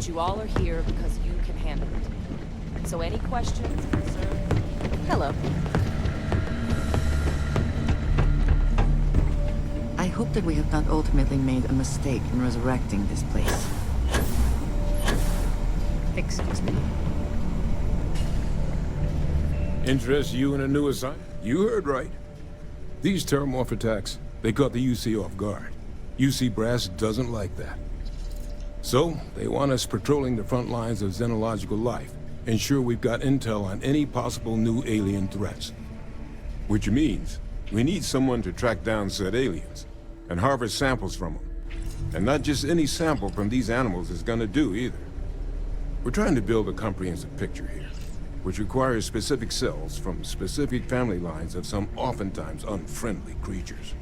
But you all are here because you can handle it. So any questions, concerns? Hello. I hope that we have not ultimately made a mistake in resurrecting this place. Excuse me? Interest you in a new assignment? You heard right. These terramorph attacks, they caught the UC off guard. UC brass doesn't like that. So, they want us patrolling the front lines of xenological life, ensure we've got intel on any possible new alien threats. Which means, we need someone to track down said aliens, and harvest samples from them. And not just any sample from these animals is gonna do either. We're trying to build a comprehensive picture here, which requires specific cells from specific family lines of some oftentimes unfriendly creatures.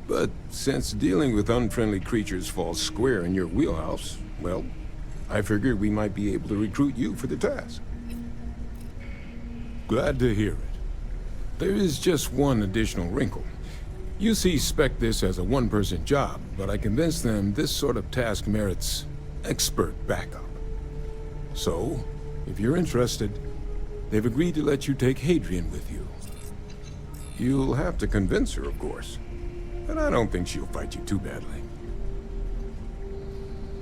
But since dealing with unfriendly creatures falls square in your wheelhouse, well, I figured we might be able to recruit you for the task. Glad to hear it. There is just one additional wrinkle. UC spec this as a one-person job, but I convinced them this sort of task merits expert backup. So, if you're interested, they've agreed to let you take Hadrian with you. You'll have to convince her, of course. But I don't think she'll fight you too badly.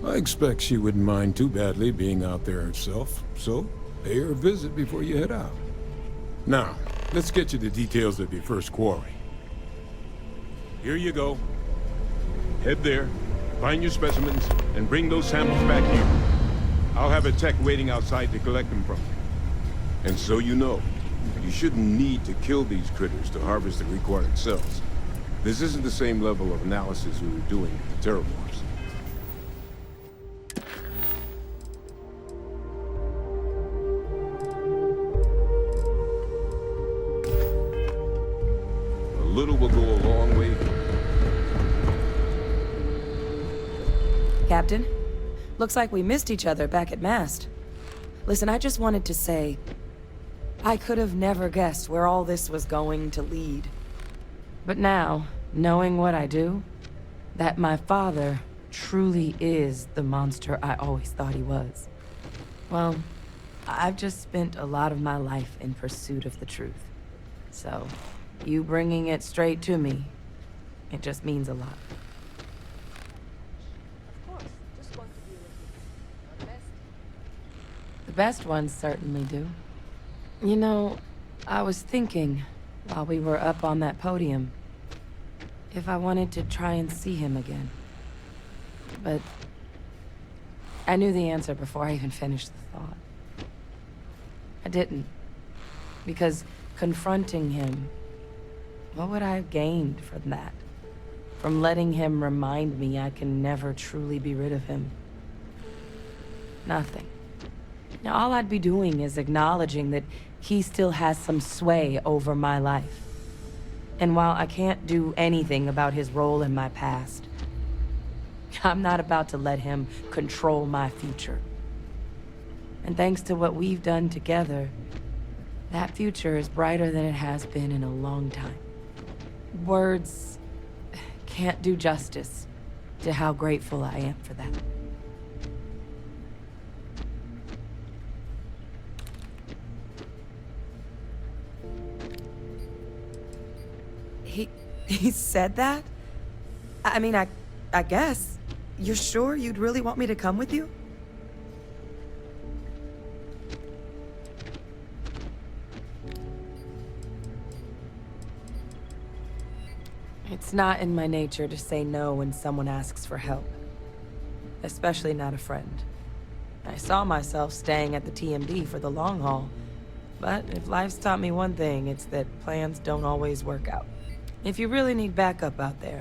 I expect she wouldn't mind too badly being out there herself, so pay her a visit before you head out. Now, let's get you the details of your first quarry. Here you go. Head there, find your specimens, and bring those samples back here. I'll have a tech waiting outside to collect them from you. And so you know, you shouldn't need to kill these critters to harvest the required cells. This isn't the same level of analysis we were doing with the terramorphs. A little will go a long way. Captain, looks like we missed each other back at Mast. Listen, I just wanted to say, I could have never guessed where all this was going to lead. But now, knowing what I do, that my father truly is the monster I always thought he was. Well, I've just spent a lot of my life in pursuit of the truth. So, you bringing it straight to me, it just means a lot. The best ones certainly do. You know, I was thinking, while we were up on that podium, if I wanted to try and see him again. But I knew the answer before I even finished the thought. I didn't. Because confronting him, what would I have gained from that? From letting him remind me I can never truly be rid of him? Nothing. Now, all I'd be doing is acknowledging that he still has some sway over my life. And while I can't do anything about his role in my past, I'm not about to let him control my future. And thanks to what we've done together, that future is brighter than it has been in a long time. Words can't do justice to how grateful I am for that. He said that? I mean, I guess. You're sure you'd really want me to come with you? It's not in my nature to say no when someone asks for help. Especially not a friend. I saw myself staying at the TMD for the long haul. But if life's taught me one thing, it's that plans don't always work out. If you really need backup out there,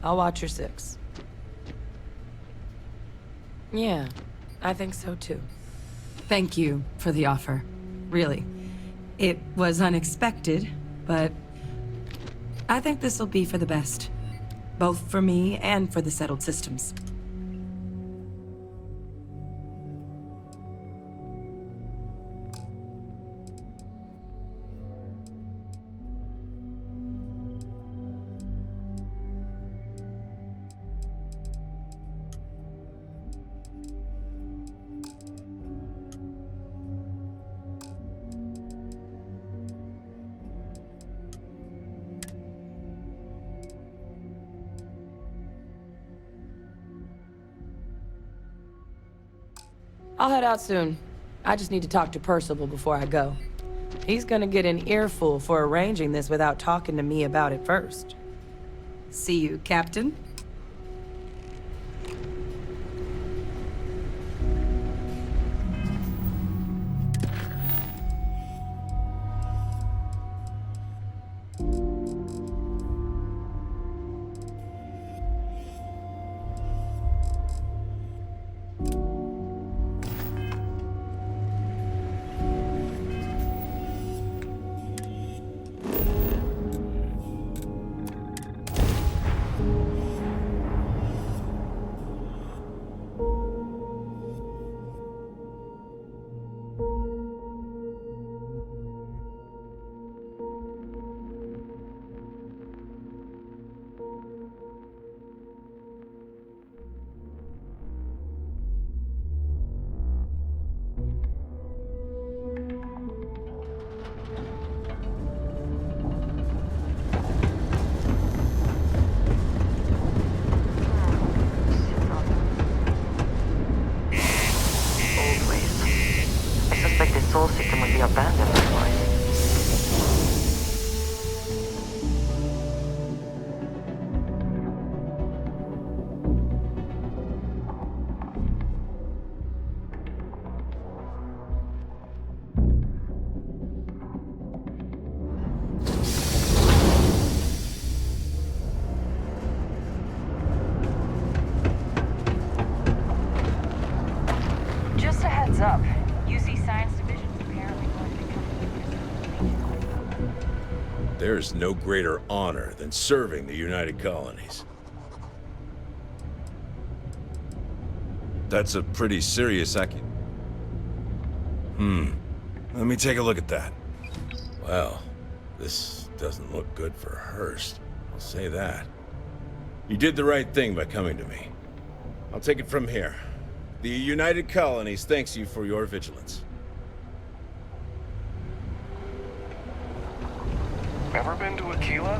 I'll watch your six. Yeah, I think so too. Thank you for the offer. Really. It was unexpected, but I think this will be for the best. Both for me and for the settled systems. I'll head out soon. I just need to talk to Percival before I go. He's gonna get an earful for arranging this without talking to me about it first. See you, Captain. Soul system would be abandoned otherwise. Just a heads up. UC Science Division's apparently going to become... There's no greater honor than serving the United Colonies. That's a pretty serious Let me take a look at that. Well, this doesn't look good for Hurst. I'll say that. You did the right thing by coming to me. I'll take it from here. The United Colonies thanks you for your vigilance. Ever been to Aquila?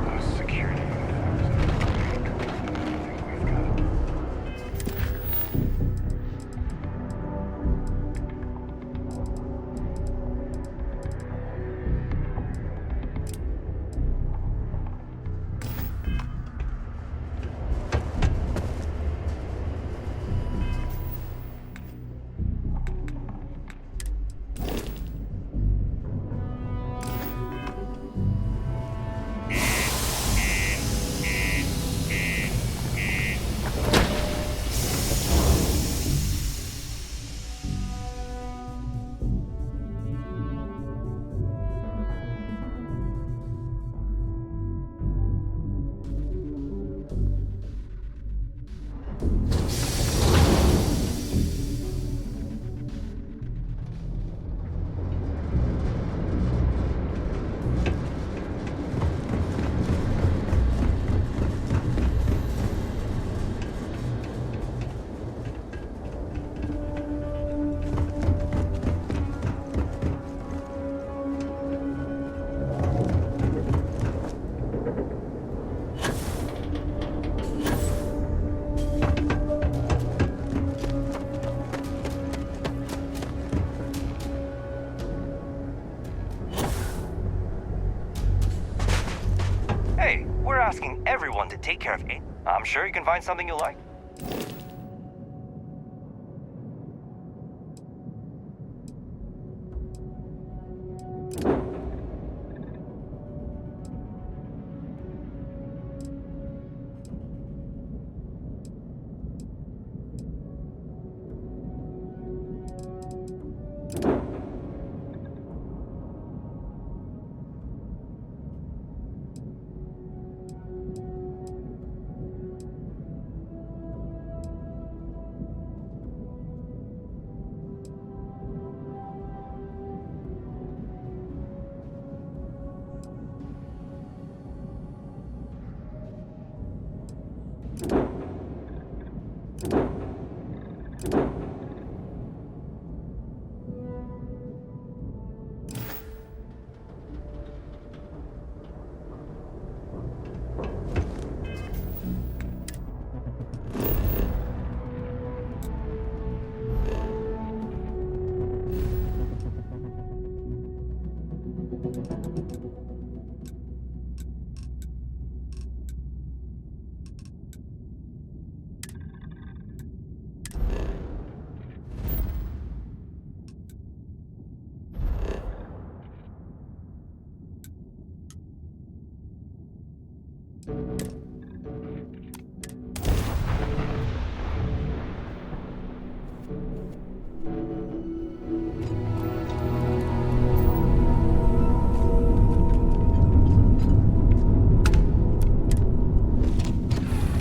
Those security uniforms. I think we've got asking everyone to take care of it. I'm sure you can find something you like.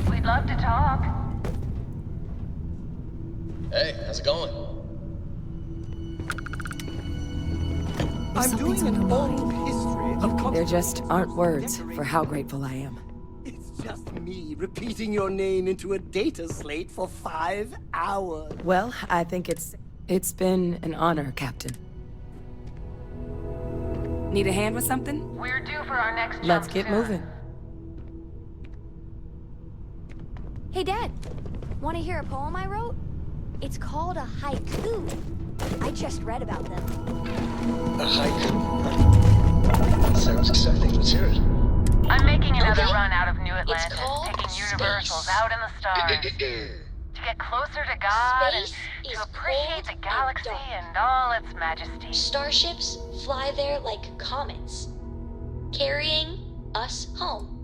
We'd love to talk. Hey, how's it going? I'm doing an old history of There just aren't words for how grateful I am. It's just me repeating your name into a data slate for 5 hours. Well, I think it's been an honor, Captain. Need a hand with something? We're due for our next Let's jump get soon. moving. Hey, Dad. Want to hear a poem I wrote? It's called a haiku. I just read about them. A haiku? Sounds exciting. Let's hear it. I'm making another Okay. run out of New Atlantis, called taking space. universals out in the stars. To get closer to God Space and is to appreciate cold the and galaxy dark. and all its majesty. Starships fly there like comets, carrying us home.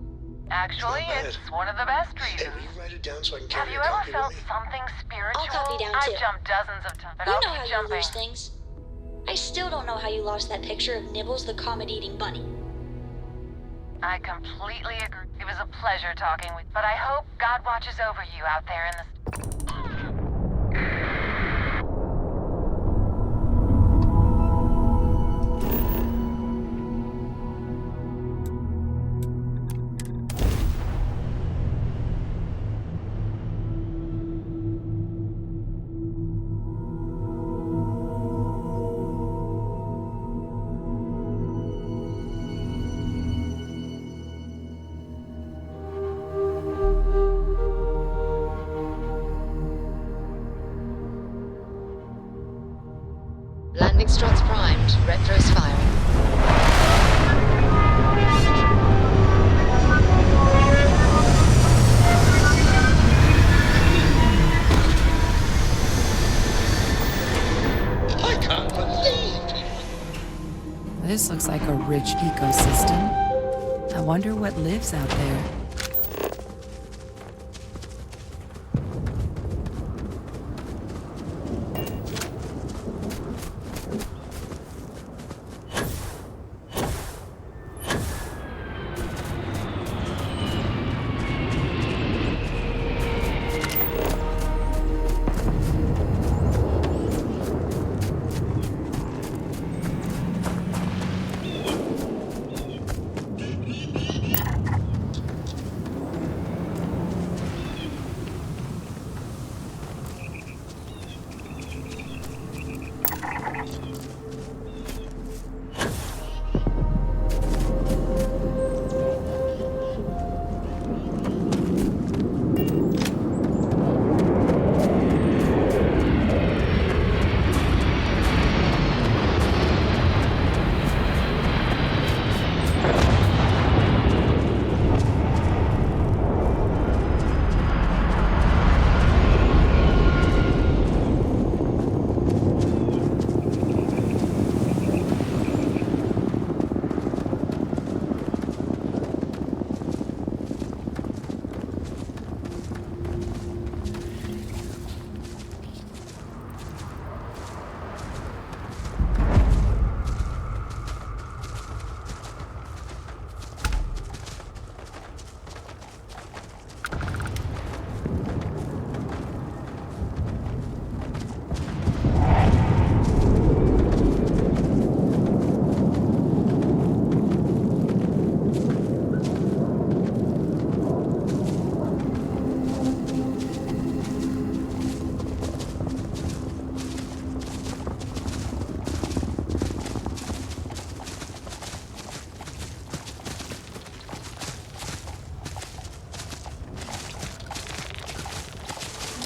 Actually, Not bad. it's one of the best Hey, reasons. will you write it down so I can Have carry you a ever copy felt with me? something spiritual? I'll copy down, I've too. jumped dozens of times, but You I'll know keep how you jumping. lose things. I still don't know how you lost that picture of Nibbles the comet-eating bunny. I completely agree. It was a pleasure talking with you, but I hope God watches over you out there in the... Landing struts primed. Retros firing. I can't believe it. This looks like a rich ecosystem. I wonder what lives out there.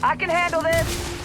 I can handle this!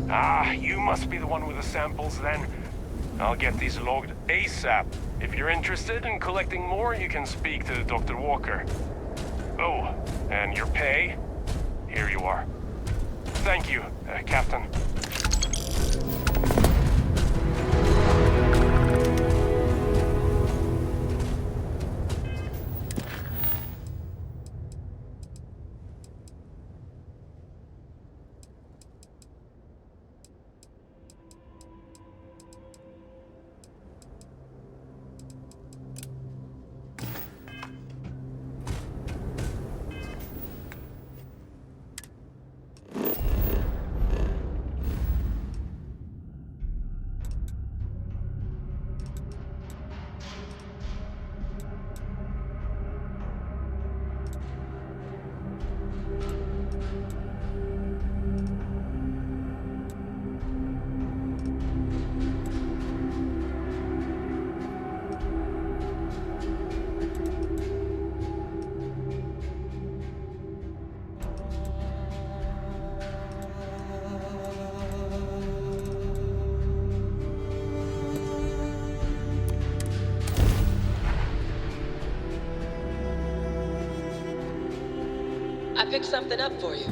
Ah, you must be the one with the samples then. I'll get these logged ASAP. If you're interested in collecting more, you can speak to Dr. Walker. Oh, and your pay? Here you are. Thank you, Captain. I picked something up for you.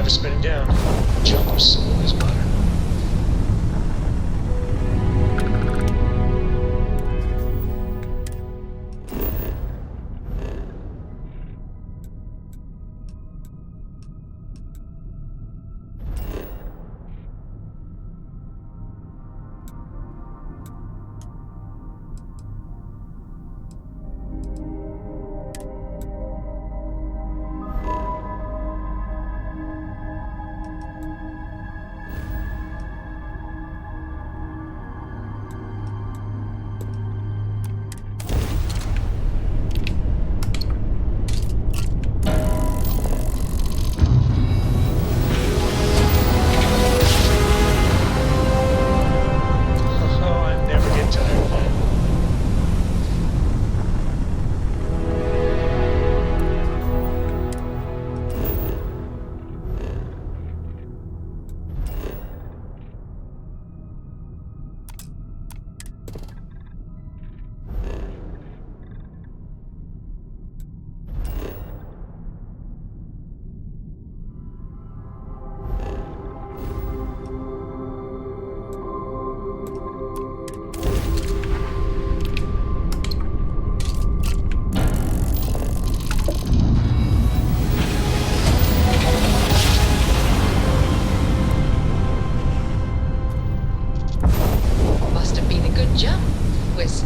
Spinning down. Jump slow as butter.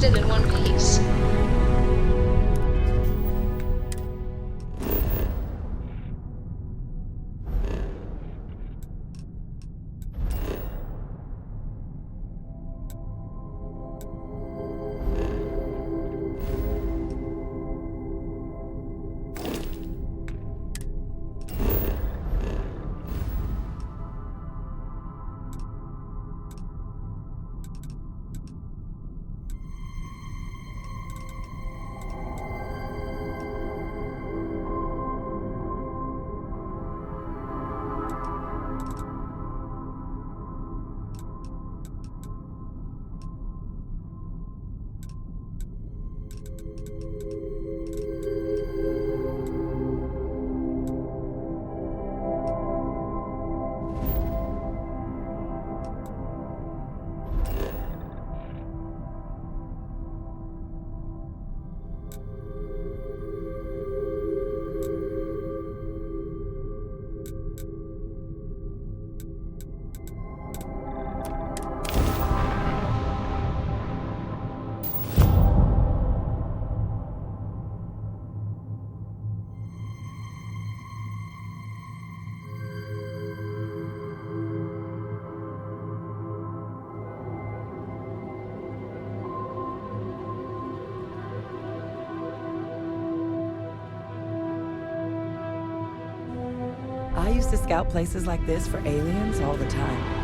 still in one piece. to scout places like this for aliens all the time.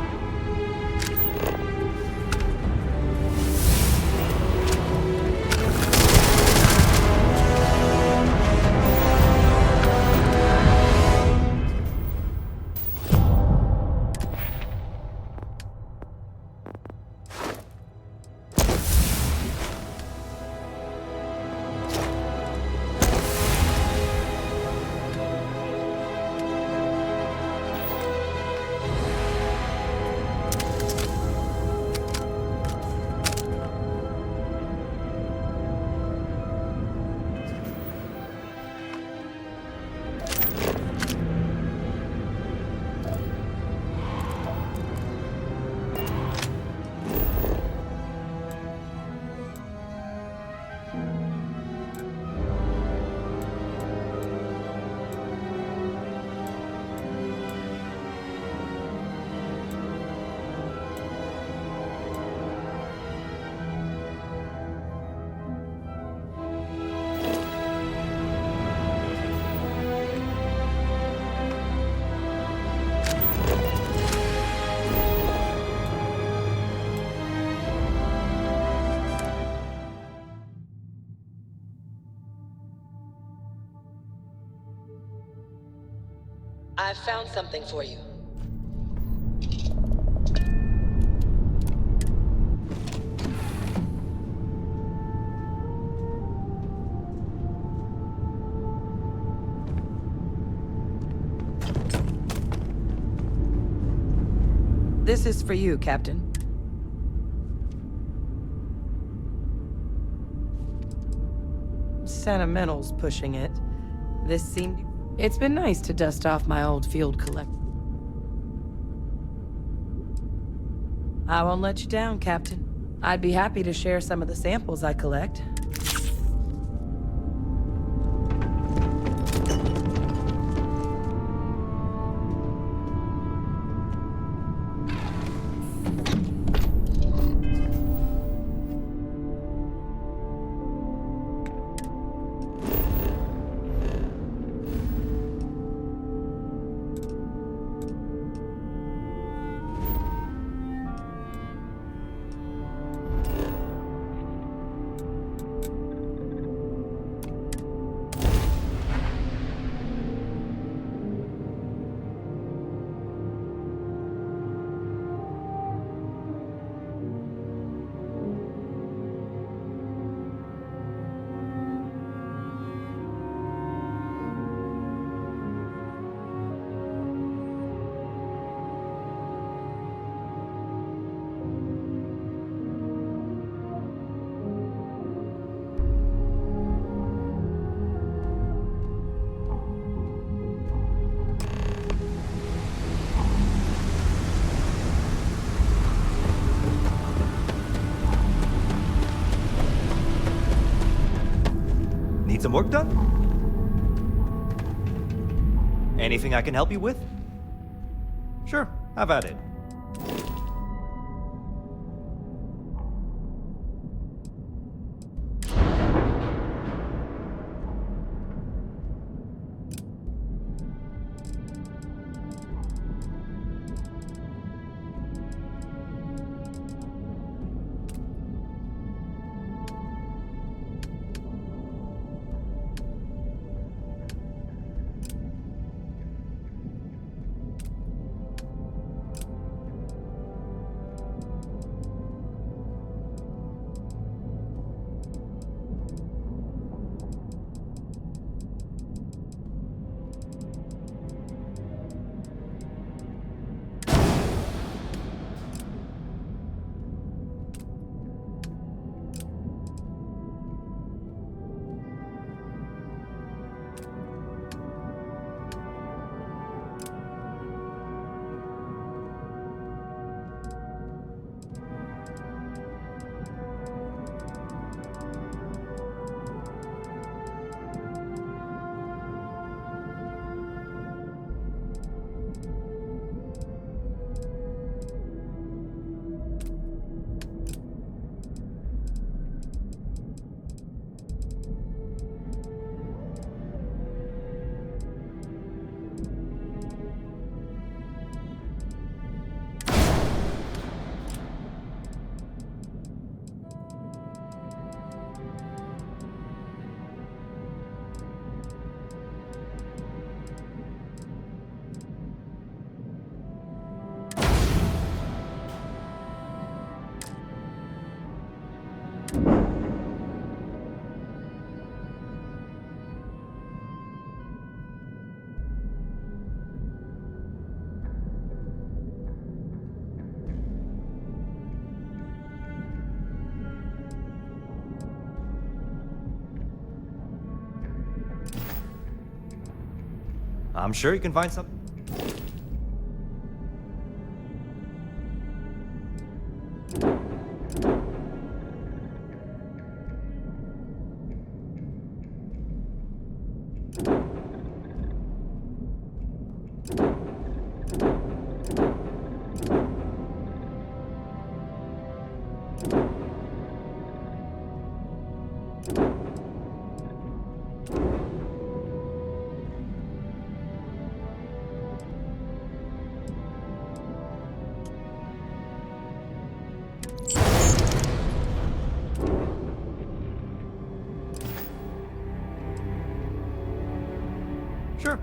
I've found something for you. This is for you, Captain. Sentimental's pushing it. This seemed... It's been nice to dust off my old field collect. I won't let you down, Captain. I'd be happy to share some of the samples I collect. Need some work done? Anything I can help you with? Sure, have at it. I'm sure you can find something. Sure.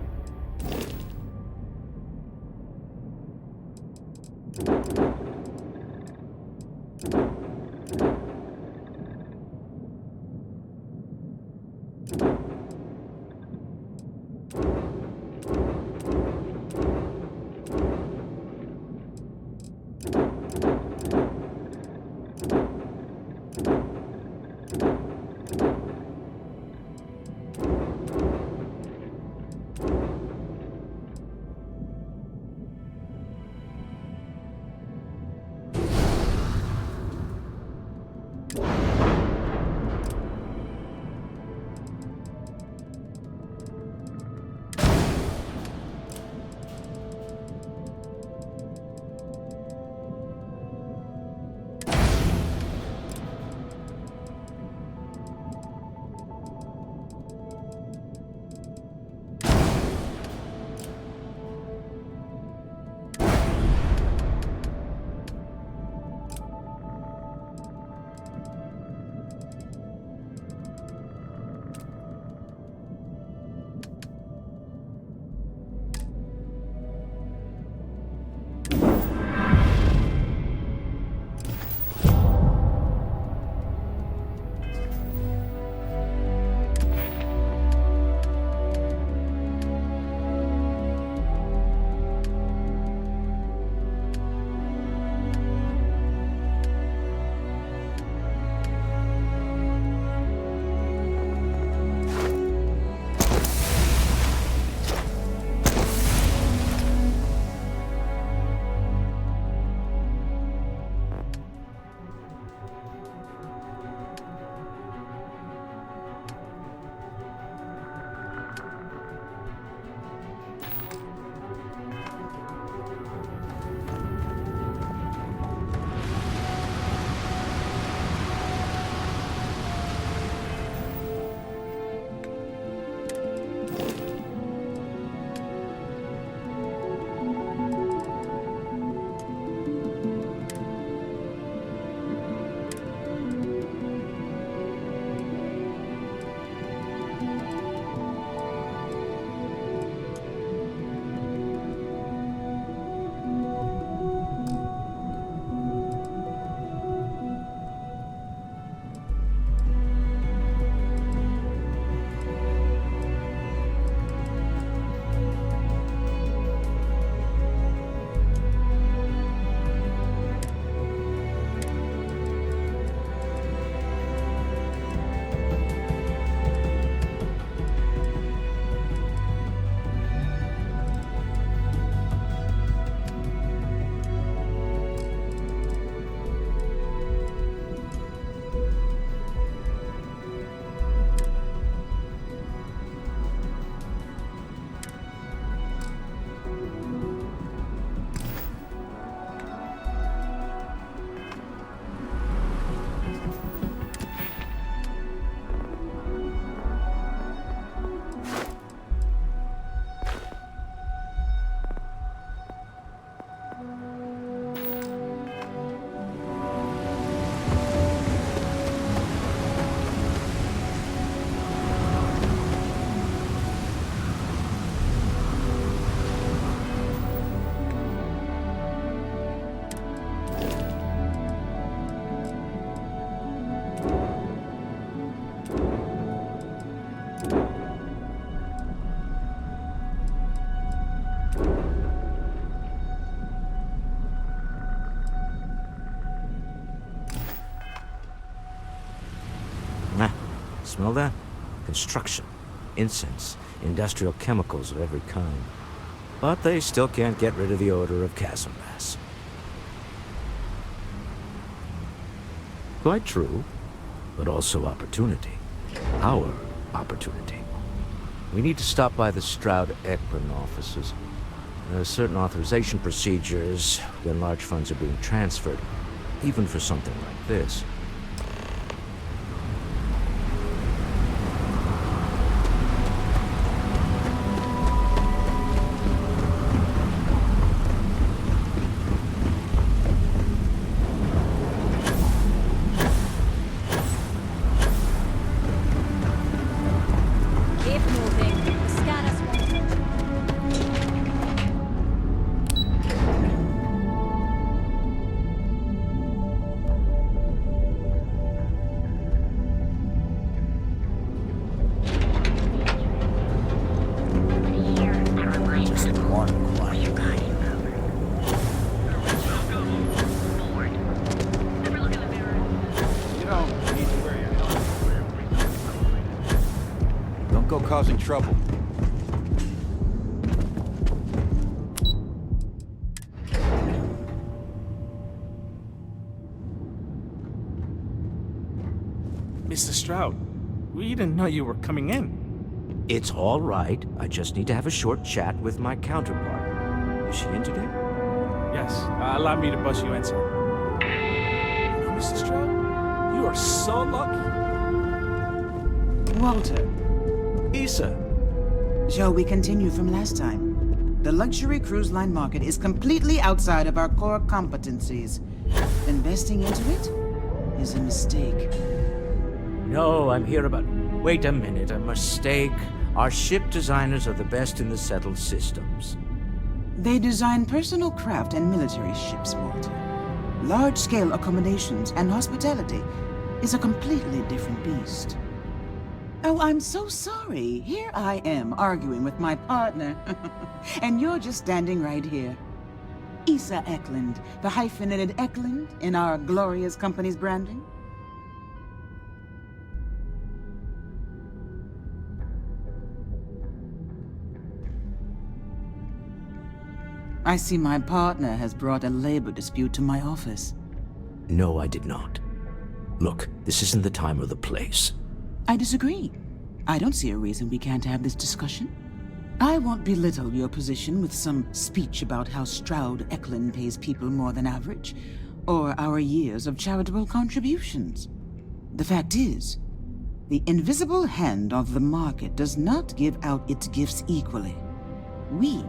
Smell that? Construction, incense, industrial chemicals of every kind. But they still can't get rid of the odor of chasm gas. Quite true, but also opportunity. Our opportunity. We need to stop by the Stroud-Eklund offices. There are certain authorization procedures when large funds are being transferred, even for something like this. Causing trouble. Mr. Stroud, we didn't know you were coming in. It's all right. I just need to have a short chat with my counterpart. Is she in today? Yes. Allow me to bust you in, sir. You know, Mr. Stroud, you are so lucky. Walter. Issa. Shall we continue from last time? The luxury cruise line market is completely outside of our core competencies. Investing into it is a mistake. No, I'm here about... Wait a minute, a mistake. Our ship designers are the best in the settled systems. They design personal craft and military ships, Walter. Large-scale accommodations and hospitality is a completely different beast. Oh, I'm so sorry. Here I am arguing with my partner. And you're just standing right here. Issa Eklund, the hyphenated Eklund in our glorious company's branding. I see my partner has brought a labor dispute to my office. No, I did not. Look, this isn't the time or the place. I disagree. I don't see a reason we can't have this discussion. I won't belittle your position with some speech about how Stroud-Eklund pays people more than average, or our years of charitable contributions. The fact is, the invisible hand of the market does not give out its gifts equally. We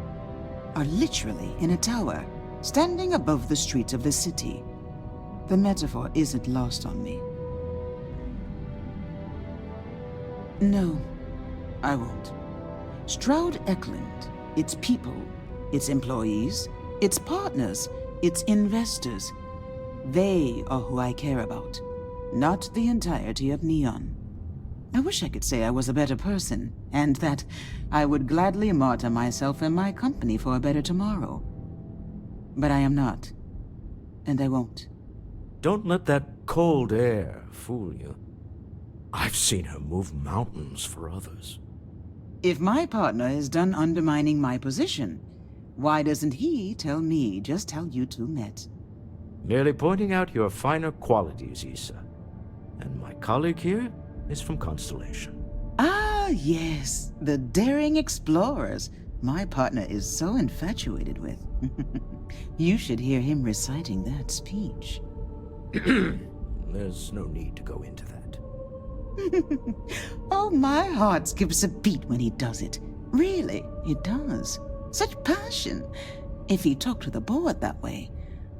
are literally in a tower, standing above the streets of the city. The metaphor isn't lost on me. No, I won't. Stroud-Eklund, its people, its employees, its partners, its investors, they are who I care about, not the entirety of Neon. I wish I could say I was a better person, and that I would gladly martyr myself and my company for a better tomorrow. But I am not, and I won't. Don't let that cold air fool you. I've seen her move mountains for others. If my partner is done undermining my position, why doesn't he tell me just how you two met? Merely pointing out your finer qualities, Issa. And my colleague here is from Constellation. Ah, yes, the daring explorers my partner is so infatuated with. You should hear him reciting that speech. There's no need to go into that. Oh, my heart skips a beat when he does it. Really, it does. Such passion. If he talked to the board that way,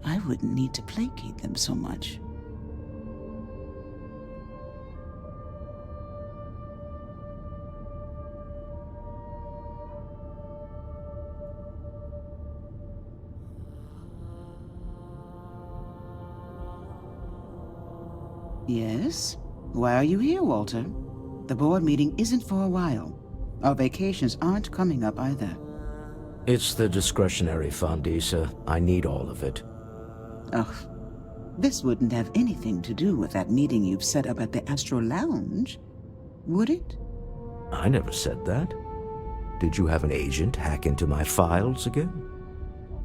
I wouldn't need to placate them so much. Yes? Why are you here, Walter? The board meeting isn't for a while. Our vacations aren't coming up either. It's the discretionary fund, Issa. I need all of it. Ugh. This wouldn't have anything to do with that meeting you've set up at the Astro Lounge, would it? I never said that. Did you have an agent hack into my files again?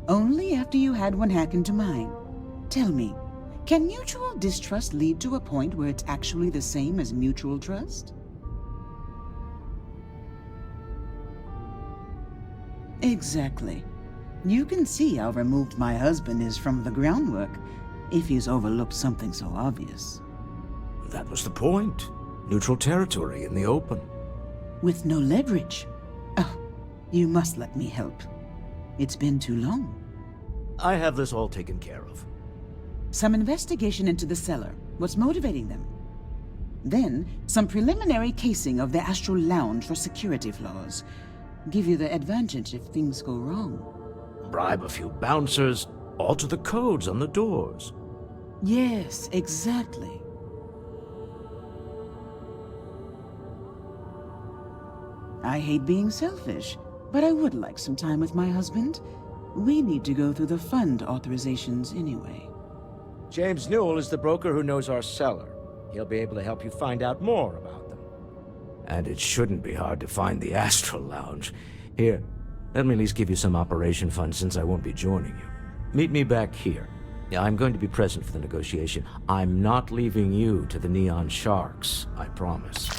Only after you had one hack into mine. Tell me, can mutual distrust lead to a point where it's actually the same as mutual trust? Exactly. You can see how removed my husband is from the groundwork if he's overlooked something so obvious. That was the point. Neutral territory in the open. With no leverage. Oh, you must let me help. It's been too long. I have this all taken care of. Some investigation into the cellar. What's motivating them? Then, some preliminary casing of the Astral Lounge for security flaws. Give you the advantage if things go wrong. Bribe a few bouncers, alter the codes on the doors. Yes, exactly. I hate being selfish, but I would like some time with my husband. We need to go through the fund authorizations anyway. James Newell is the broker who knows our cellar. He'll be able to help you find out more about them. And it shouldn't be hard to find the Astral Lounge. Here, let me at least give you some operation funds since I won't be joining you. Meet me back here. I'm going to be present for the negotiation. I'm not leaving you to the Neon Sharks, I promise.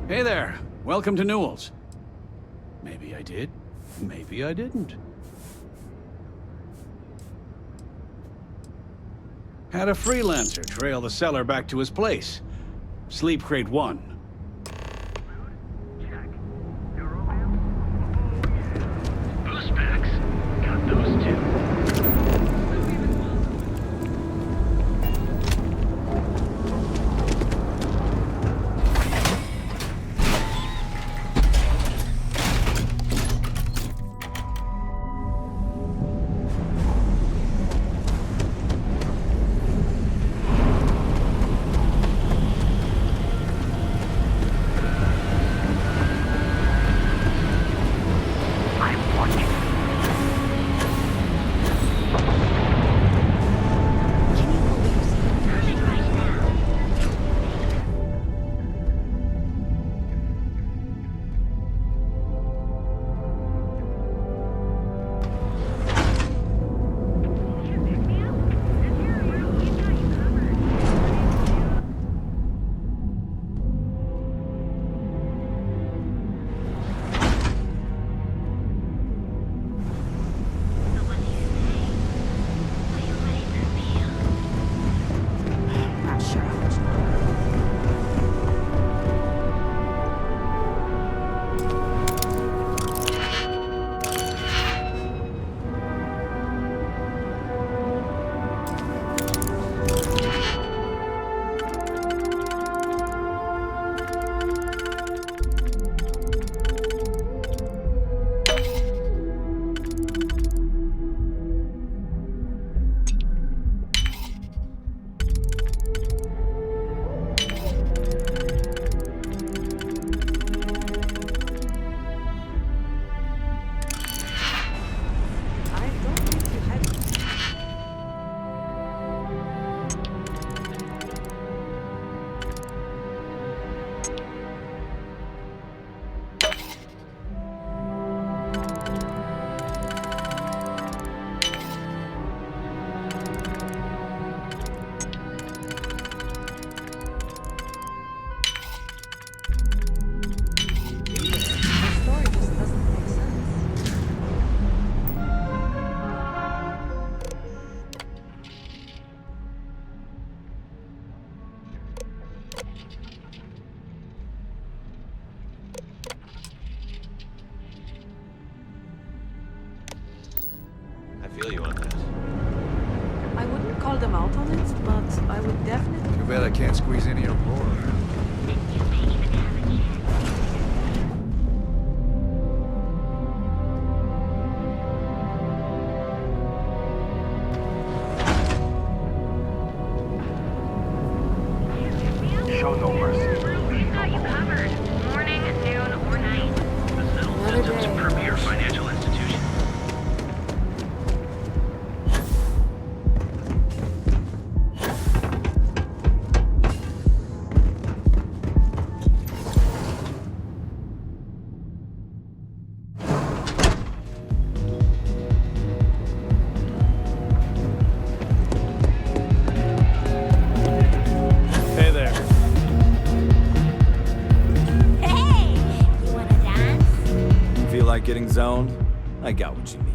Hey there. Welcome to Newell's. Maybe I did. Maybe I didn't. Had a freelancer trail the seller back to his place. Sleep Crate 1. Boost packs. Got those too. feel you on that. I wouldn't call them out on it, but I would definitely... Too bad I can't squeeze any of more. Show no mercy. We've got you covered. Morning, noon, or night. The Settled System's premier financial institution. Hey there. Feel like getting zoned? I got what you need.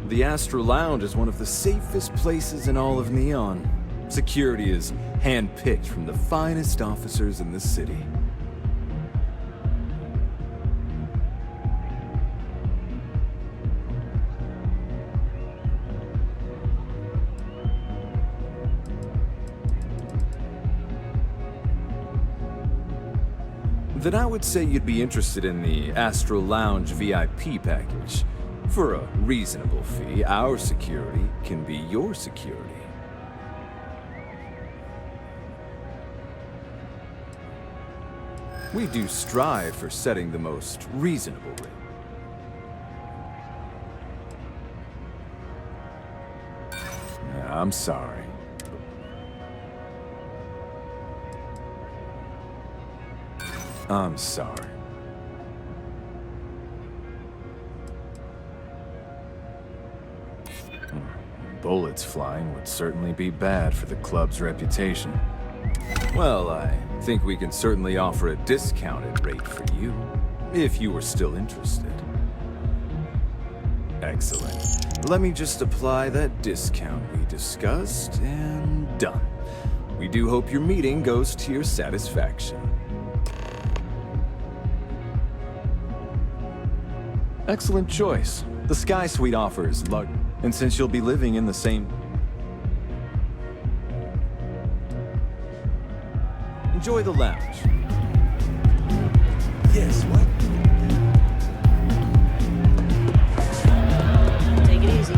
The Astro Lounge is one of the safest places in all of Neon. Security is handpicked from the finest officers in the city. Then I would say you'd be interested in the Astro Lounge VIP package. For a reasonable fee, our security can be your security. We do strive for setting the most reasonable rate. I'm sorry. I'm sorry. Bullets flying would certainly be bad for the club's reputation. Well, I think we can certainly offer a discounted rate for you, if you were still interested. Excellent. Let me just apply that discount we discussed, and done. We do hope your meeting goes to your satisfaction. Excellent choice. The Sky Suite offers luck, and since you'll be living in the same... Enjoy the lounge. Yes, what? Take it easy.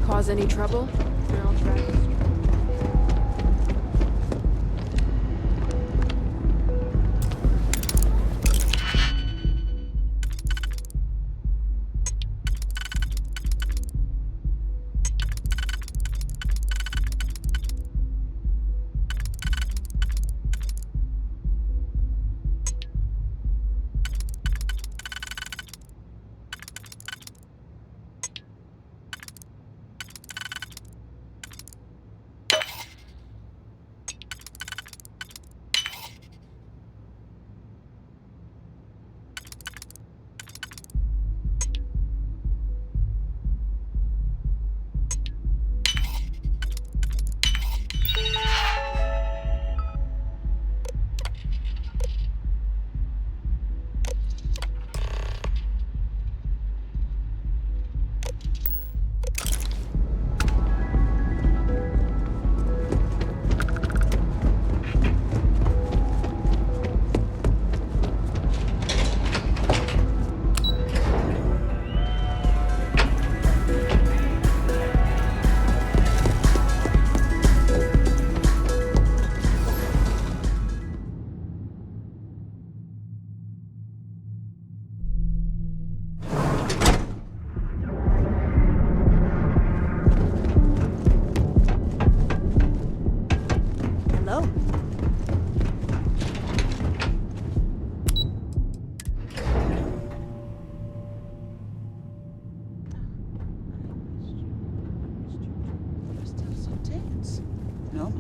Cause any trouble? I'll try to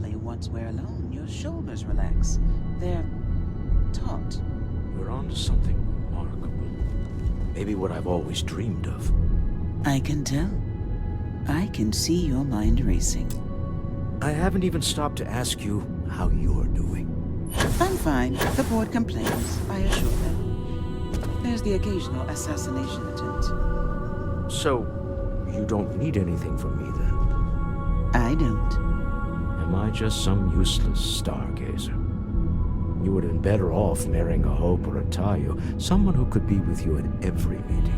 especially once we're alone. Your shoulders relax. They're taut. You're onto something remarkable. Maybe what I've always dreamed of. I can tell. I can see your mind racing. I haven't even stopped to ask you how you're doing. I'm fine. The board complains, I assure them. There's the occasional assassination attempt. So, you don't need anything from me then? I don't. Am I just some useless stargazer? You would have been better off marrying a Hope or a Tayo, someone who could be with you at every meeting.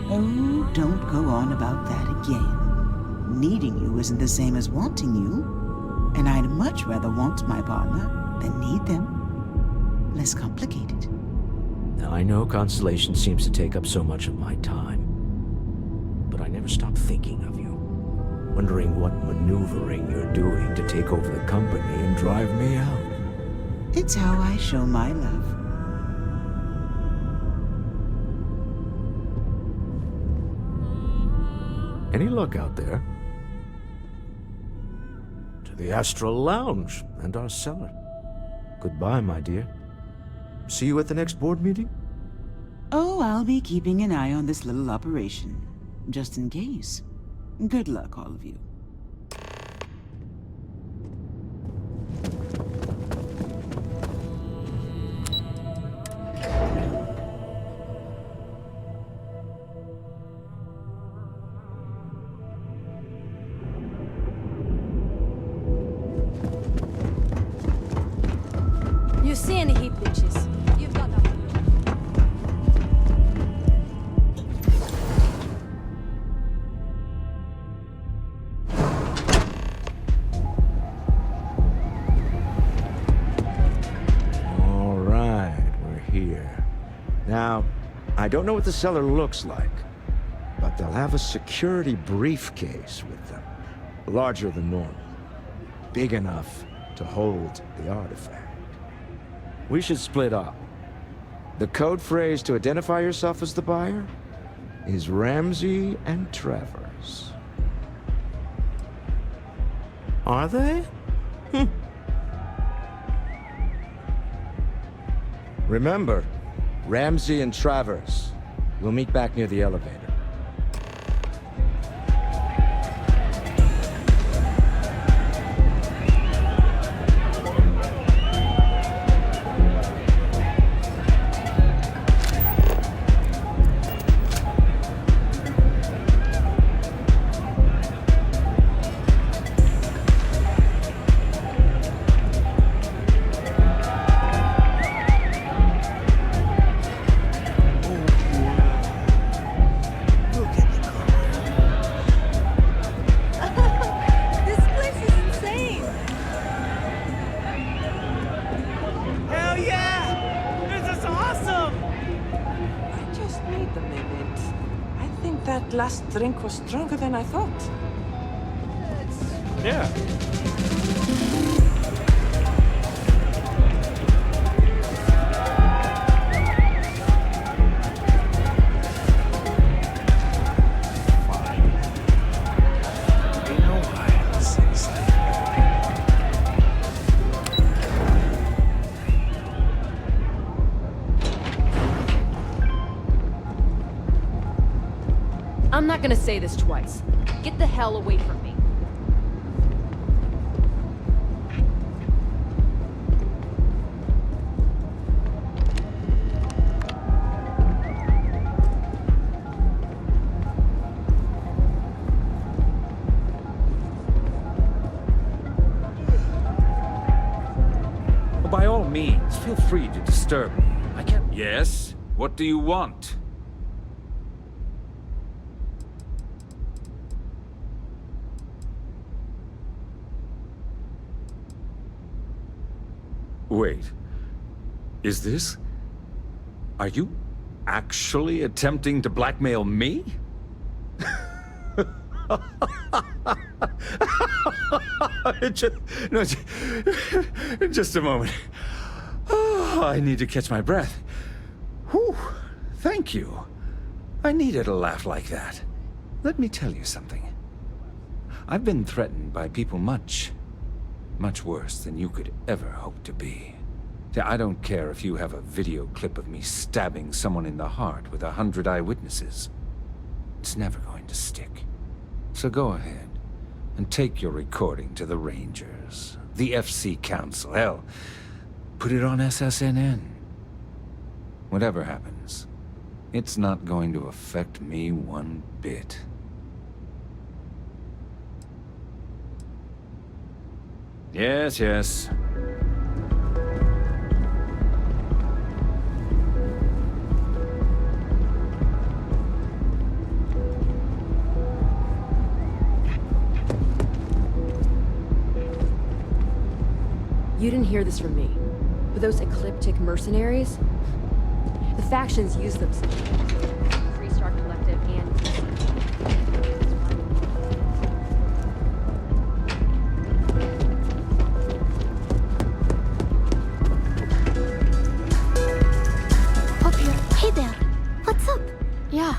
Oh, don't go on about that again. Needing you isn't the same as wanting you. And I'd much rather want my partner than need them. Less complicated. Now, I know Constellation seems to take up so much of my time, but I never stop thinking of you, wondering what maneuvering you're doing to take over the company and drive me out. It's how I show my love. Any luck out there? To the Astral Lounge and our cellar. Goodbye, my dear. See you at the next board meeting? Oh, I'll be keeping an eye on this little operation, just in case. Good luck, all of you. You see any heat bitches? You've got them. All right, we're here. Now, I don't know what the cellar looks like, but they'll have a security briefcase with them. Larger than normal. Big enough to hold the artifact. We should split up. The code phrase to identify yourself as the buyer is Ramsey and Travers. Are they? Remember, Ramsey and Travers. We'll meet back near the elevator. Last drink was stronger than I thought. Yeah. I'm not gonna say this twice. Get the hell away from me. Well, by all means, feel free to disturb me. I can't... Yes? What do you want? Wait. Is this... Are you actually attempting to blackmail me? Just a moment. Oh, I need to catch my breath. Whew. Thank you. I needed a laugh like that. Let me tell you something. I've been threatened by people much Much worse than you could ever hope to be. See, I don't care if you have a video clip of me stabbing someone in the heart with 100 eyewitnesses. It's never going to stick. So go ahead and take your recording to the Rangers, the FC Council, hell, put it on SSNN. Whatever happens, it's not going to affect me one bit. Yes, yes. You didn't hear this from me, but those ecliptic mercenaries, the factions use them. Freestar Collective and Up here. Hey there. What's up? Yeah,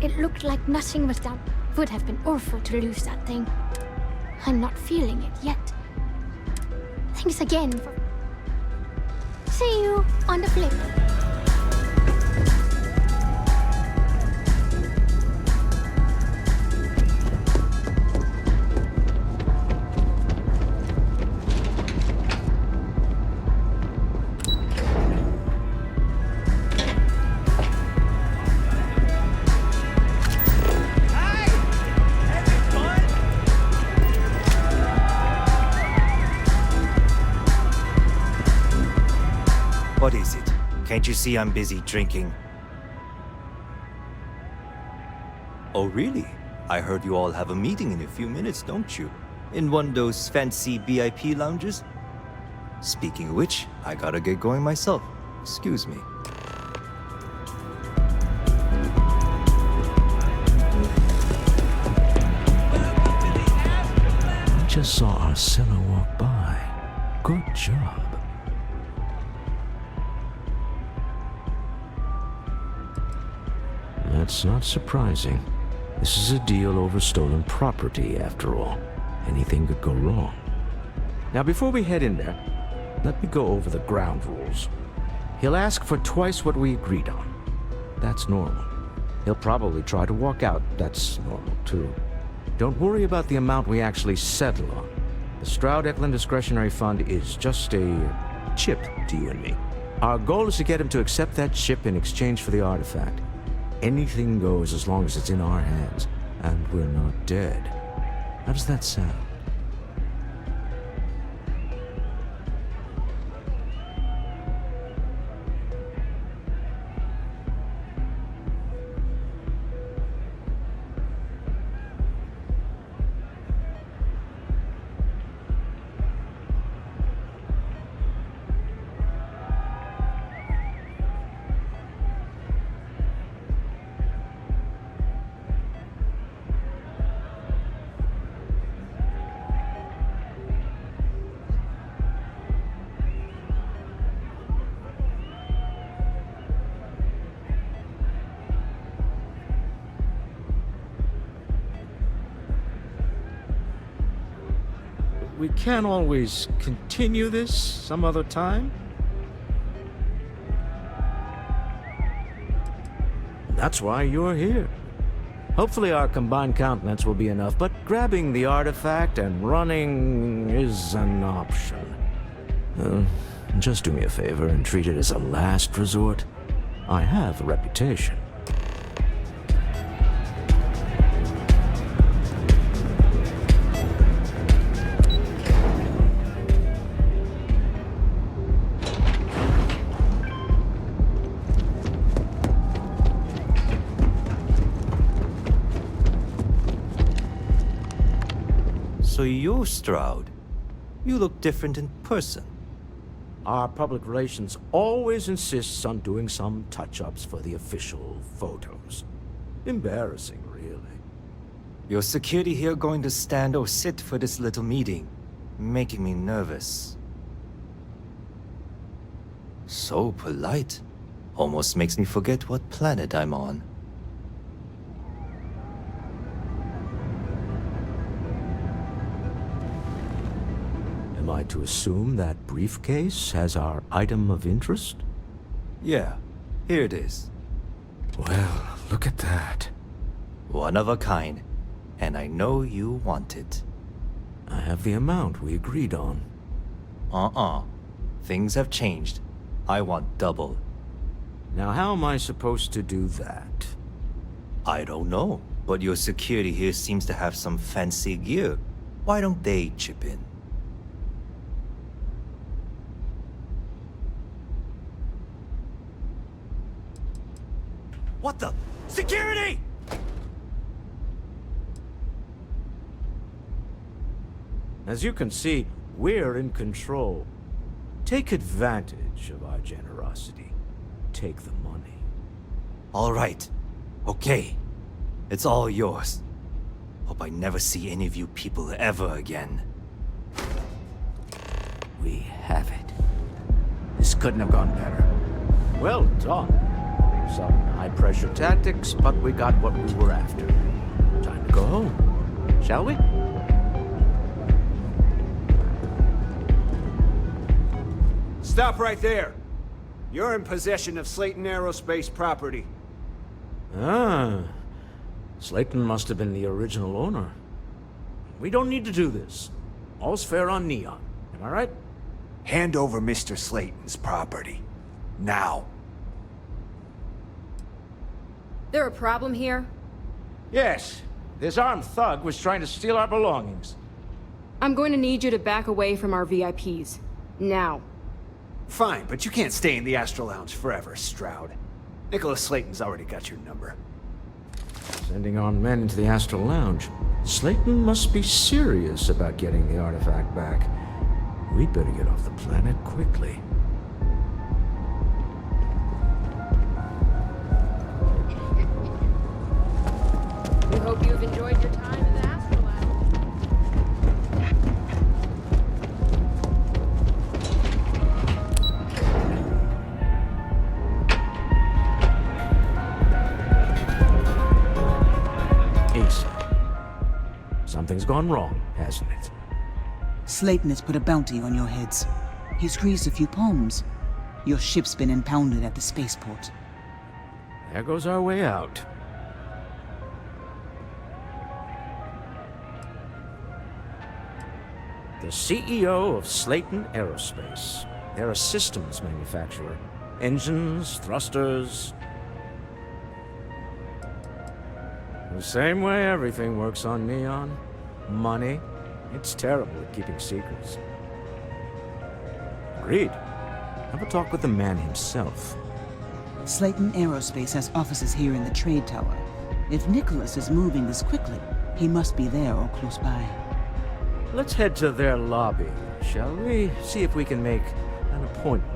it looked like nothing was down. Would have been awful to lose that thing. I'm not feeling it yet. Thanks again for... See you on the flip. What is it? Can't you see I'm busy drinking? Oh, really? I heard you all have a meeting in a few minutes, don't you? In one of those fancy VIP lounges? Speaking of which, I gotta get going myself. Excuse me. I just saw Arcella walk by. Good job. That's not surprising. This is a deal over stolen property, after all. Anything could go wrong. Now, before we head in there, let me go over the ground rules. He'll ask for twice what we agreed on. That's normal. He'll probably try to walk out. That's normal, too. Don't worry about the amount we actually settle on. The Stroud-Eklund Discretionary Fund is just a chip to you and me. Our goal is to get him to accept that chip in exchange for the artifact. Anything goes as long as it's in our hands, and we're not dead. How does that sound? We can't always continue this some other time. That's why you're here. Hopefully our combined countenance will be enough, but grabbing the artifact and running is an option. Just do me a favor and treat it as a last resort. I have a reputation. So you're Stroud. You look different in person. Our public relations always insists on doing some touch-ups for the official photos. Embarrassing, really. Your security here going to stand or sit for this little meeting, making me nervous. So polite. Almost makes me forget what planet I'm on. Am I to assume that briefcase has our item of interest? Yeah, here it is. Well, look at that. One of a kind, and I know you want it. I have the amount we agreed on. Things have changed. I want double. Now how am I supposed to do that? I don't know, but your security here seems to have some fancy gear. Why don't they chip in? What the? Security! As you can see, we're in control. Take advantage of our generosity. Take the money. All right. Okay. It's all yours. Hope I never see any of you people ever again. We have it. This couldn't have gone better. Well done. Some high-pressure tactics, but we got what we were after. Time to go home, shall we? Stop right there. You're in possession of Slayton Aerospace property. Ah. Slayton must have been the original owner. We don't need to do this. All's fair on Neon. Am I right? Hand over Mr. Slayton's property. Now. There a problem here? Yes. This armed thug was trying to steal our belongings. I'm going to need you to back away from our VIPs. Now. Fine, but you can't stay in the Astro Lounge forever, Stroud. Nicholas Slayton's already got your number. Sending armed men into the Astral Lounge. Slayton must be serious about getting the artifact back. We'd better get off the planet quickly. We hope you've enjoyed your time in the Astral Lounge. Something's gone wrong, hasn't it? Slayton has put a bounty on your heads. He squeezed a few palms. Your ship's been impounded at the spaceport. There goes our way out. The CEO of Slayton Aerospace. They're a systems manufacturer. Engines, thrusters. The same way everything works on Neon. Money. It's terrible at keeping secrets. Agreed. Have a talk with the man himself. Slayton Aerospace has offices here in the trade tower. If Nicholas is moving this quickly, he must be there or close by. Let's head to their lobby, shall we? See if we can make an appointment.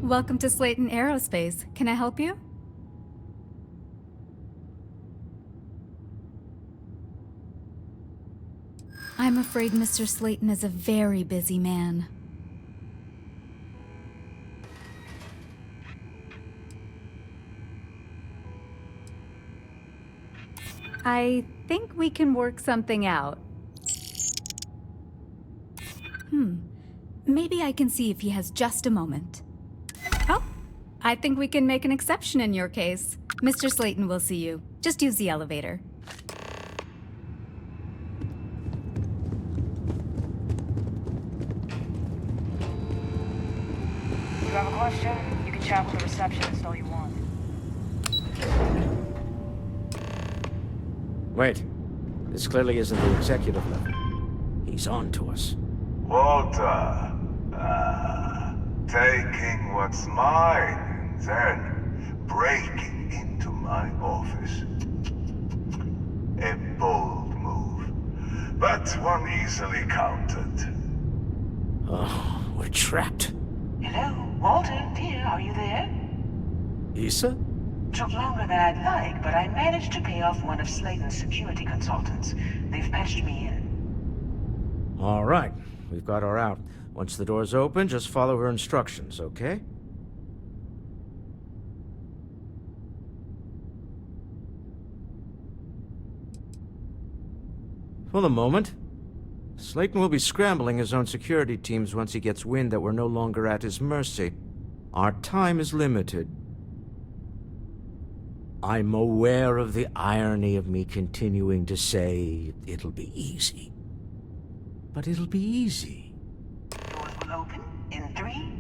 Welcome to Slayton Aerospace. Can I help you? I'm afraid Mr. Slayton is a very busy man. I think we can work something out. Maybe I can see if he has just a moment. Oh, I think we can make an exception in your case. Mr. Slayton will see you. Just use the elevator. You have a question? You can chat with the receptionist all you want. Wait, This clearly isn't the executive level. He's on to us. Walter, taking what's mine, then breaking into my office. A bold move, but one easily countered. Oh, we're trapped. Hello, Walter, dear, are you there? Issa? Took longer than I'd like, but I managed to pay off one of Slayton's security consultants. They've patched me in. All right, we've got her out. Once the door's open, just follow her instructions, okay? For the moment, Slayton will be scrambling his own security teams once he gets wind that we're no longer at his mercy. Our time is limited. I'm aware of the irony of me continuing to say it'll be easy. But it'll be easy. Doors will open in 3,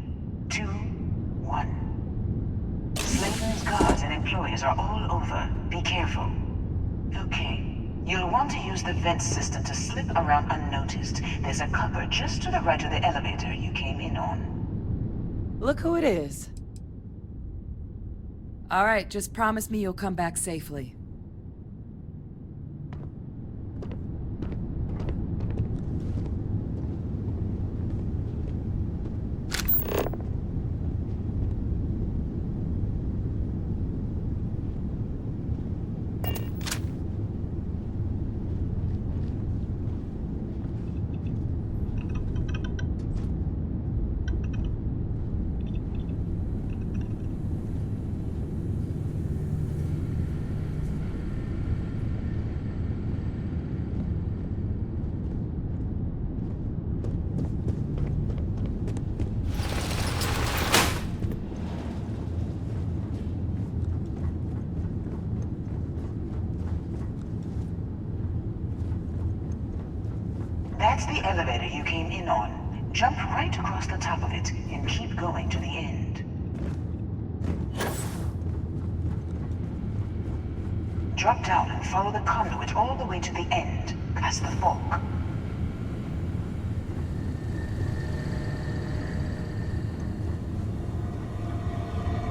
2, 1. Slayton's guards and employees are all over. Be careful. Okay. You'll want to use the vent system to slip around unnoticed. There's a cupboard just to the right of the elevator you came in on. Look who it is. All right, just promise me you'll come back safely. That's the elevator you came in on. Jump right across the top of it and keep going to the end. Drop down and follow the conduit all the way to the end, past the fork.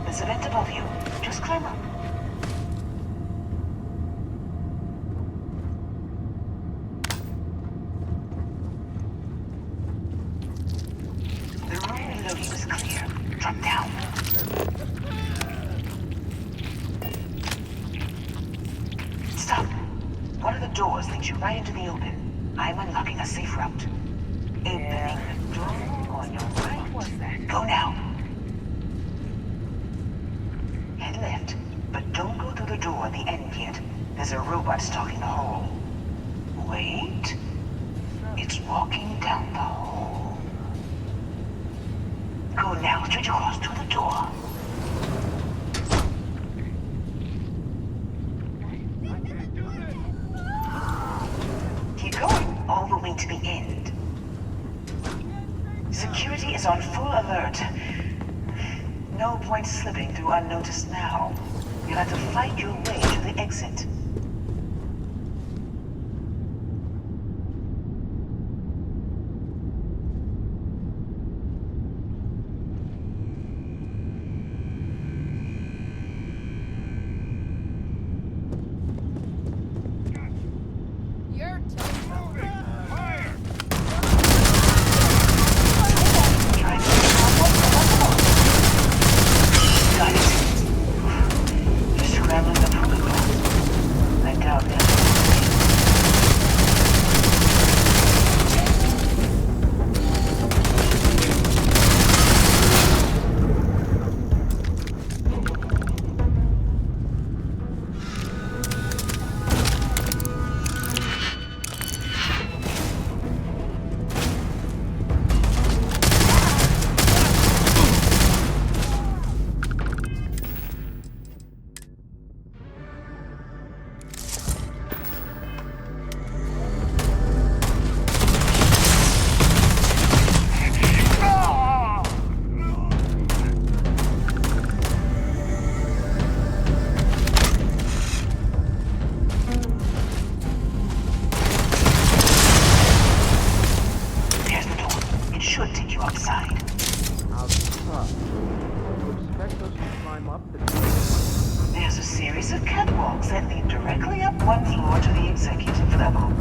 There's a vent above you. Just climb up. Drop down. Stop. One of the doors leads you right into the open. I'm unlocking a safe route. Opening the door on your right. Go now. Head left, but don't go through the door at the end yet. There's a robot stalking the hall. Wait. It's walking down the hall. Go now, straight across to the door. Keep going, all the way to the end. Security is on full alert. No point slipping through unnoticed now. You'll have to fight your way to the exit. Scrambling the protocol. There's a series of catwalks that lead directly up one floor to the executive level.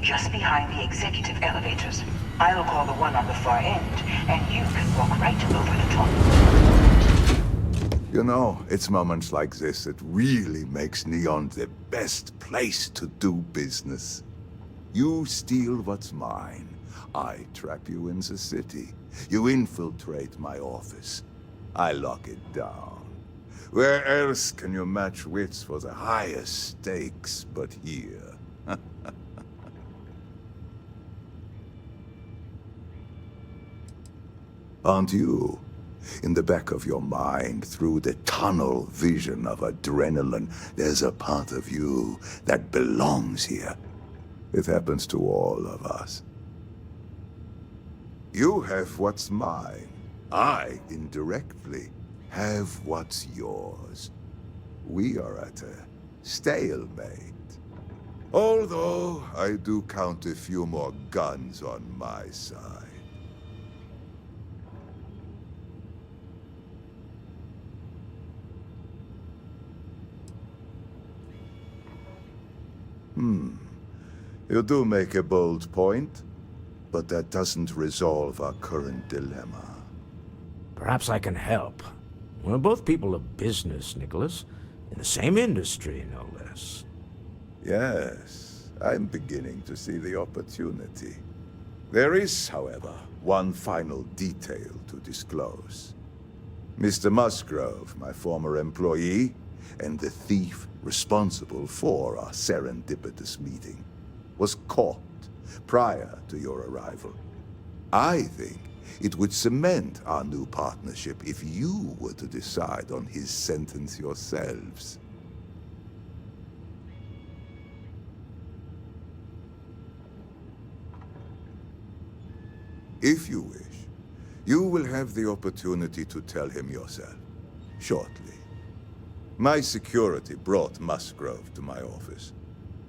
Just behind the executive elevators. I'll call the one on the far end, and you can walk right over the top. You know, it's moments like this that really makes Neon the best place to do business. You steal what's mine. I trap you in the city. You infiltrate my office. I lock it down. Where else can you match wits for the highest stakes but here? Aren't you? In the back of your mind, through the tunnel vision of adrenaline, there's a part of you that belongs here. It happens to all of us. You have what's mine. I, indirectly, have what's yours. We are at a stalemate. Although, I do count a few more guns on my side. You do make a bold point, but that doesn't resolve our current dilemma. Perhaps I can help. We're both people of business, Nicholas. In the same industry, no less. Yes, I'm beginning to see the opportunity. There is, however, one final detail to disclose. Mr. Musgrove, my former employee, and the thief responsible for our serendipitous meeting, was caught prior to your arrival. I think it would cement our new partnership if you were to decide on his sentence yourselves. If you wish, you will have the opportunity to tell him yourself, shortly. My security brought Musgrove to my office.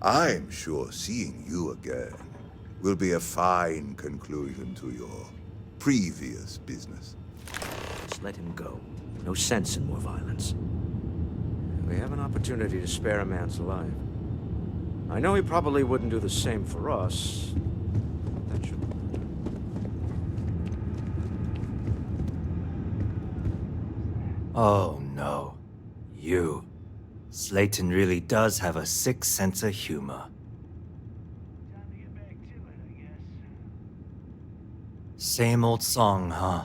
I'm sure seeing you again will be a fine conclusion to your previous business. Just let him go. No sense in more violence. We have an opportunity to spare a man's life. I know he probably wouldn't do the same for us. That should... Oh no. You. Slayton really does have a sick sense of humor. Same old song, huh?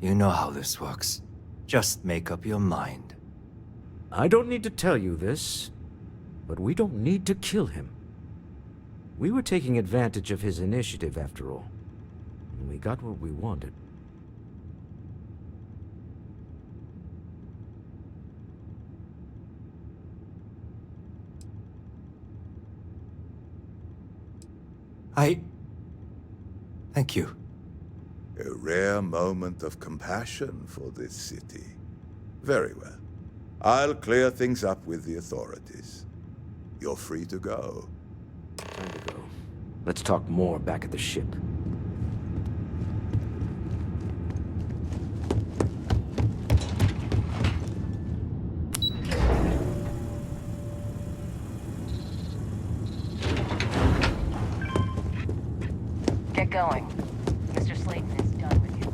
You know how this works. Just make up your mind. I don't need to tell you this, but we don't need to kill him. We were taking advantage of his initiative, after all. and we got what we wanted. Thank you. A rare moment of compassion for this city. Very well. I'll clear things up with the authorities. You're free to go. Time to go. Let's talk more back at the ship. Get going. Mr. Slayton is done with you.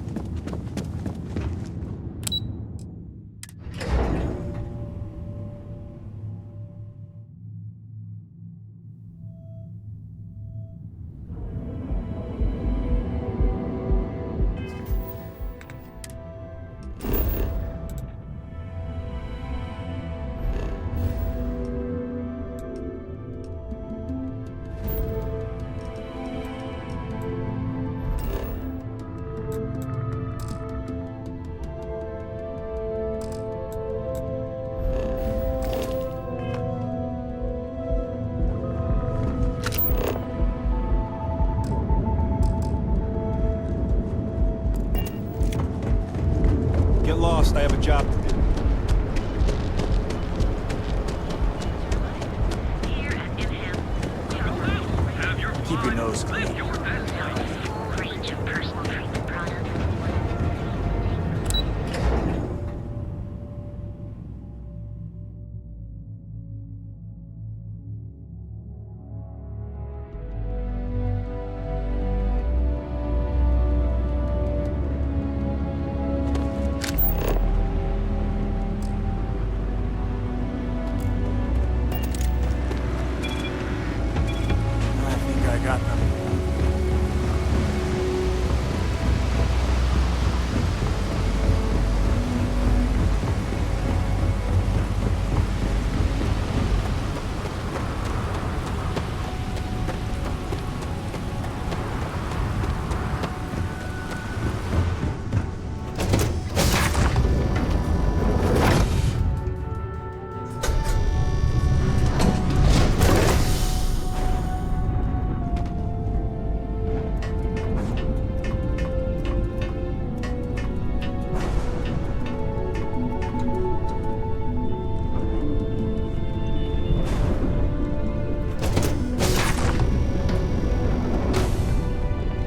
Get lost, I have a job to do. Keep your nose clean.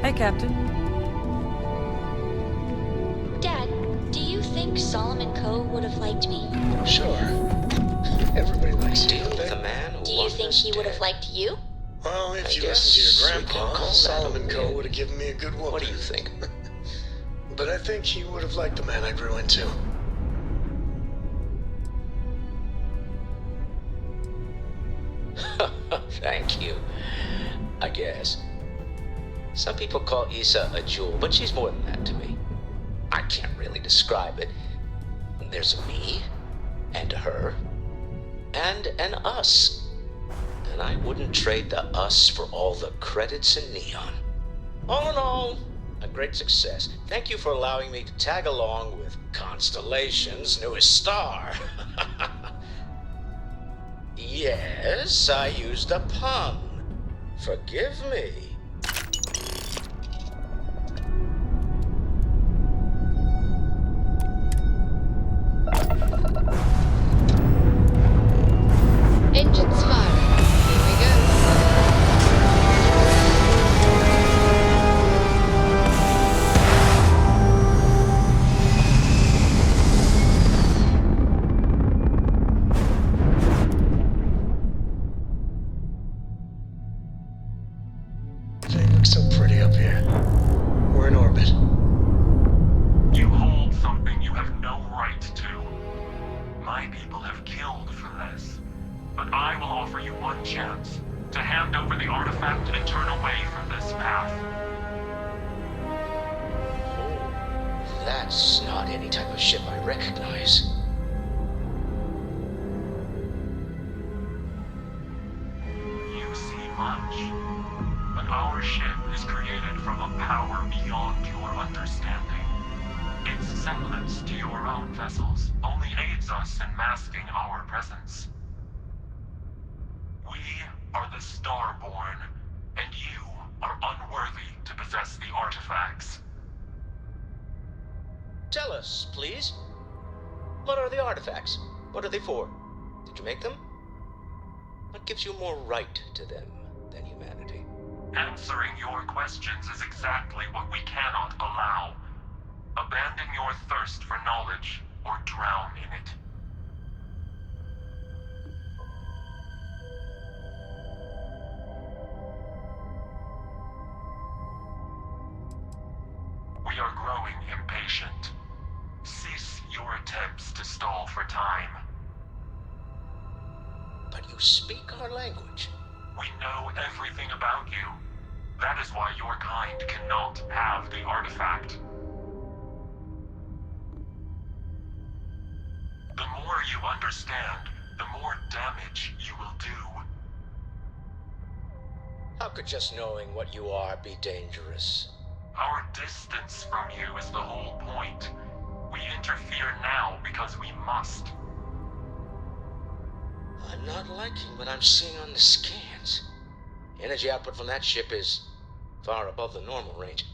Hey, Captain. Dad, do you think Solomon Coe would have liked me? Sure. Everybody likes you. The man Do you think he would have liked you? Well, if you listen to your grandpa, Solomon Coe would have given me a good whooping. What do you think? But I think he would have liked the man I grew into. Thank you. I guess. Some people call Issa a jewel, but she's more than that to me. I can't really describe it. There's a me, and a her, and an us. And I wouldn't trade the us for all the credits in Neon. All in all, a great success. Thank you for allowing me to tag along with Constellation's newest star. Yes, I used a pun. Forgive me. Engines firing. Here we go. Everything looks so pretty up here. We're in orbit. You hold something you have no right to. My people have killed for this. But I will offer you one chance to hand over the artifact and turn away from this path. That's not any type of ship I recognize. You see much, but our ship is created from a power power beyond your understanding. Its semblance to your own vessels only aids us in masking our presence. We are the Starborn, and you are unworthy to possess the artifacts. Tell us, please. What are the artifacts? What are they for? Did you make them? What gives you more right to them than humanity? Answering your questions is exactly what we cannot allow. Abandon your thirst for knowledge, or drown in it. We are growing impatient. Cease your attempts to stall for time. But you speak our language. We know everything about you. That is why your kind cannot have the artifact. The more you understand, the more damage you will do. How could just knowing what you are be dangerous? Our distance from you is the whole point. We interfere now because we must. I'm not liking what I'm seeing on the scans. Energy output from that ship is far above the normal range.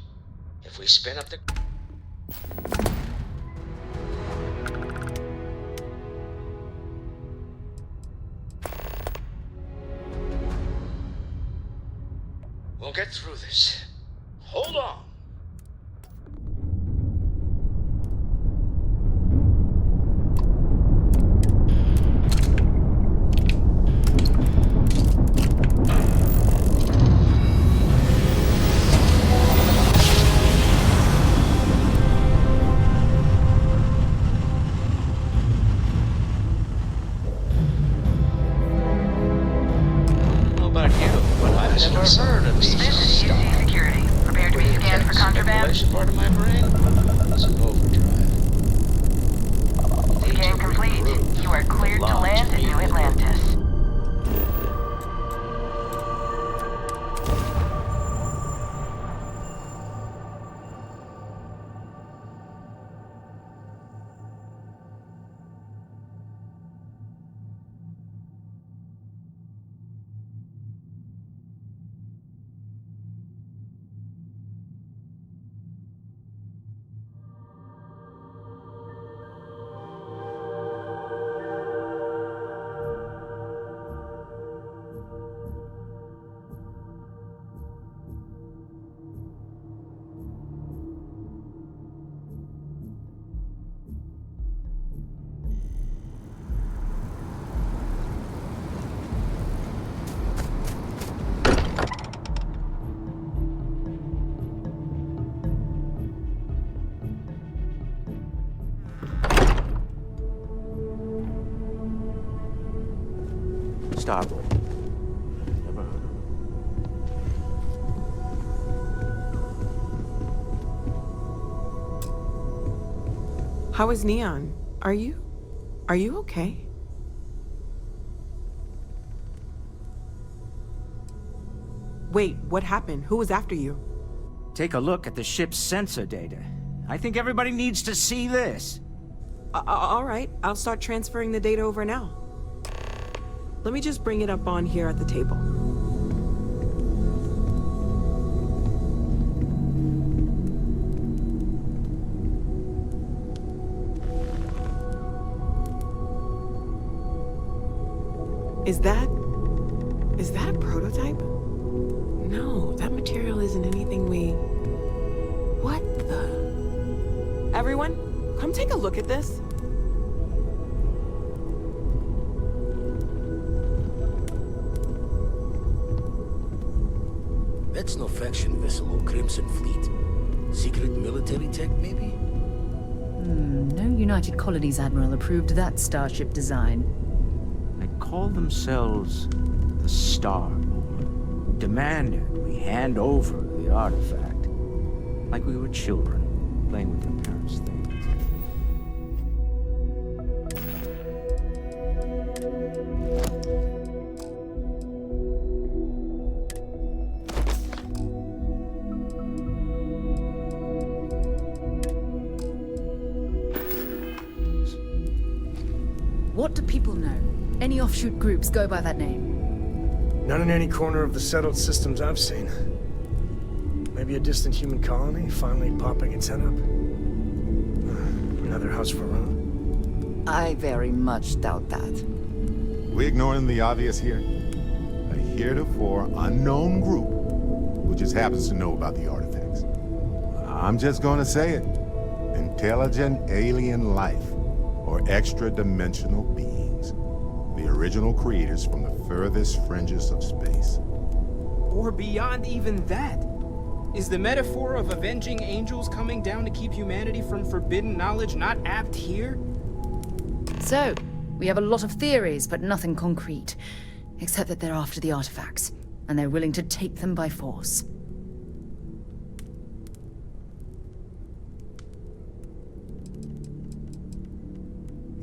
If we spin up the... We'll get through this. Hold on. Part of my brain is an overdrive. Scan complete. You are cleared to land in New Atlantis. Starboard. Never heard of it. How is Neon? Are you okay? Wait, what happened? Who was after you? Take a look at the ship's sensor data. I think everybody needs to see this. All right, I'll start transferring the data over now. Let me just bring it up on here at the table. Is that a prototype? No, that material isn't anything we... What the... Everyone, come take a look at this. That's no faction vessel or Crimson Fleet. Secret military tech, maybe? No United Colonies Admiral approved that starship design. They call themselves the Starborn. Demanded we hand over the artifact. Like we were children, playing with their parents' things. What do people know? Any offshoot groups go by that name? Not in any corner of the settled systems I've seen. Maybe a distant human colony finally popping its head up. Another house for Ron. I very much doubt that. We ignoring the obvious here? A heretofore unknown group who just happens to know about the artifacts. I'm just gonna say it. Intelligent alien life, or extra-dimensional beings. The original creators from the furthest fringes of space. Or beyond even that. Is the metaphor of avenging angels coming down to keep humanity from forbidden knowledge not apt here? So, we have a lot of theories, but nothing concrete. Except that they're after the artifacts, and they're willing to take them by force.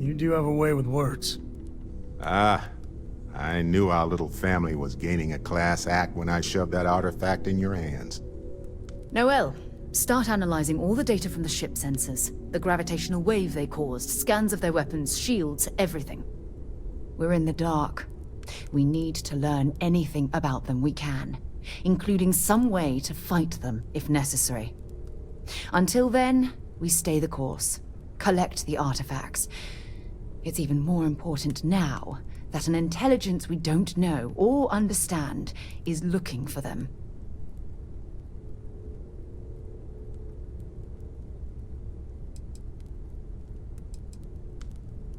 You do have a way with words. Ah, I knew our little family was gaining a class act when I shoved that artifact in your hands. Noel, start analyzing all the data from the ship sensors. The gravitational wave they caused, scans of their weapons, shields, everything. We're in the dark. We need to learn anything about them we can, including some way to fight them if necessary. Until then, we stay the course, collect the artifacts. It's even more important now that an intelligence we don't know or understand is looking for them.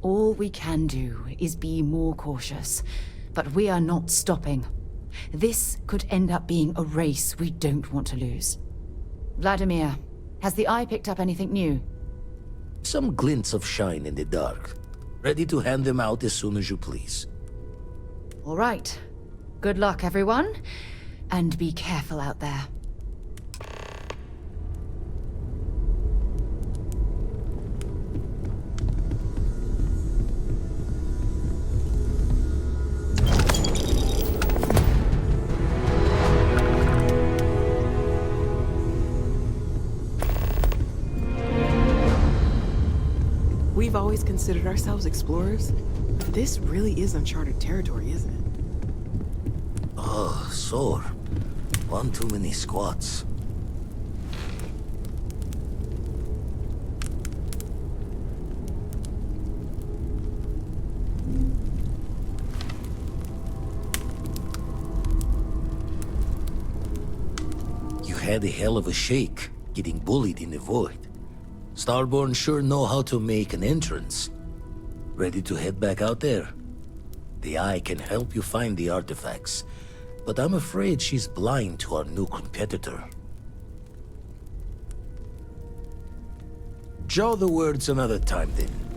All we can do is be more cautious, but we are not stopping. This could end up being a race we don't want to lose. Vladimir, has the Eye picked up anything new? Some glints of shine in the dark. Ready to hand them out as soon as you please. All right. Good luck, everyone. And be careful out there. We've always considered ourselves explorers. This really is uncharted territory, isn't it? Oh, sore. One too many squats. You had a hell of a shake, getting bullied in the void. Starborn sure know how to make an entrance. Ready to head back out there? The Eye can help you find the artifacts, but I'm afraid she's blind to our new competitor. Jaw the words another time then.